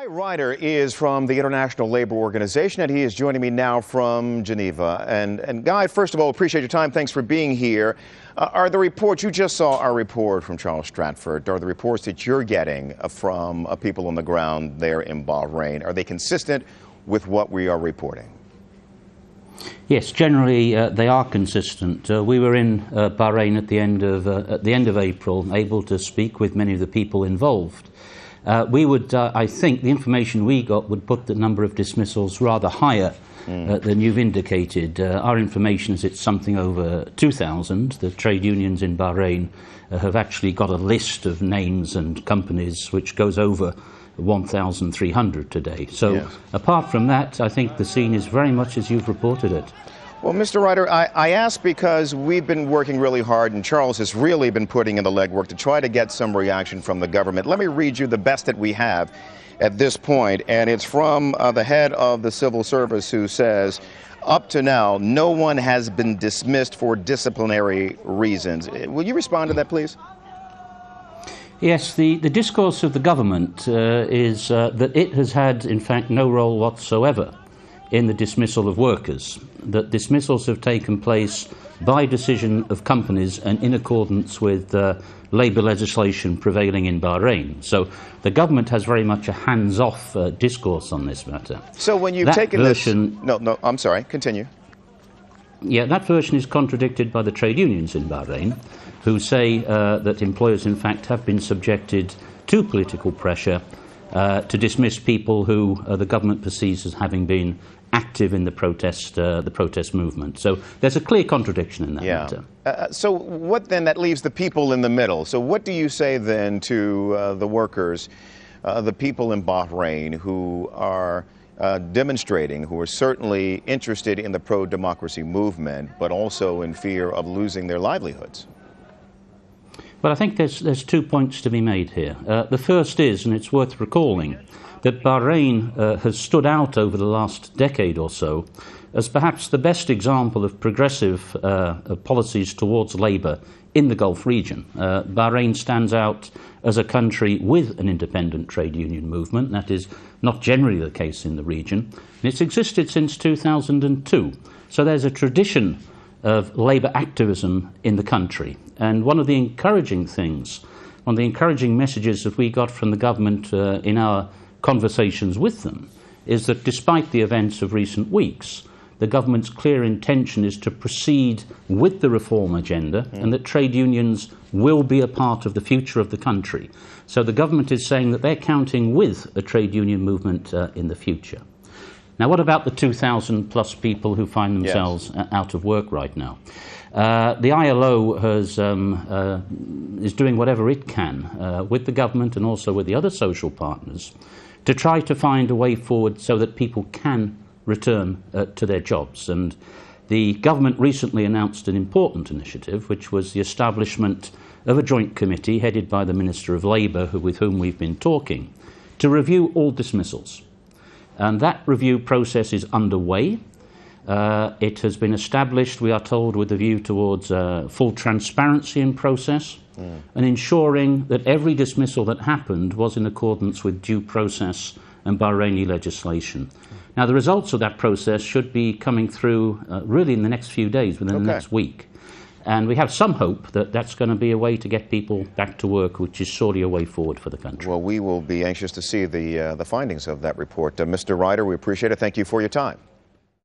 Ryder is from the International Labor Organization, and he is joining me now from Geneva. And Guy, first of all, appreciate your time. Thanks for being here. Are the reports, you just saw our report from Charles Stratford, are the reports that you're getting from people on the ground there in Bahrain, are they consistent with what we are reporting? Yes, generally they are consistent. We were in Bahrain at the end of April, able to speak with many of the people involved. We would, I think, the information we got would put the number of dismissals rather higher than you've indicated. Our information is it's something over 2,000. The trade unions in Bahrain have actually got a list of names and companies which goes over 1,300 today. So yes. Apart from that, I think the scene is very much as you've reported it. Well, Mr. Ryder, I ask because we've been working really hard, and Charles has really been putting in the legwork to try to get some reaction from the government. Let me read you the best that we have at this point, and it's from the head of the civil service, who says, up to now, no one has been dismissed for disciplinary reasons. Will you respond to that, please? Yes, the discourse of the government is that it has had, in fact, no role whatsoever in the dismissal of workers, that dismissals have taken place by decision of companies and in accordance with labour legislation prevailing in Bahrain. So the government has very much a hands-off discourse on this matter. So when you've taken version, this... No, I'm sorry, continue. Yeah, that version is contradicted by the trade unions in Bahrain, who say that employers, in fact, have been subjected to political pressure to dismiss people who the government perceives as having been active in the protest movement. So there's a clear contradiction in that matter. So what then, that leaves the people in the middle. So what do you say then to the workers, the people in Bahrain who are demonstrating, who are certainly interested in the pro-democracy movement, but also in fear of losing their livelihoods? Well, I think there's 2 points to be made here. The first is, and it's worth recalling, that Bahrain has stood out over the last decade or so as perhaps the best example of progressive policies towards labour in the Gulf region. Bahrain stands out as a country with an independent trade union movement. That is not generally the case in the region. And it's existed since 2002. So there's a tradition of labour activism in the country. And one of the encouraging things, one of the encouraging messages that we got from the government in our conversations with them, is that despite the events of recent weeks, the government's clear intention is to proceed with the reform agenda and that trade unions will be a part of the future of the country. So the government is saying that they're counting with a trade union movement in the future. Now, what about the 2,000 plus people who find themselves out of work right now? The ILO is doing whatever it can with the government and also with the other social partners to try to find a way forward so that people can return to their jobs. And the government recently announced an important initiative, which was the establishment of a joint committee headed by the Minister of Labour, with whom we've been talking, to review all dismissals. And that review process is underway. It has been established, we are told, with a view towards full transparency in process and ensuring that every dismissal that happened was in accordance with due process and Bahraini legislation. Now, the results of that process should be coming through really in the next few days, within the next week. And we have some hope that that's going to be a way to get people back to work, which is surely a way forward for the country. Well, we will be anxious to see the findings of that report. Mr. Ryder, we appreciate it. Thank you for your time.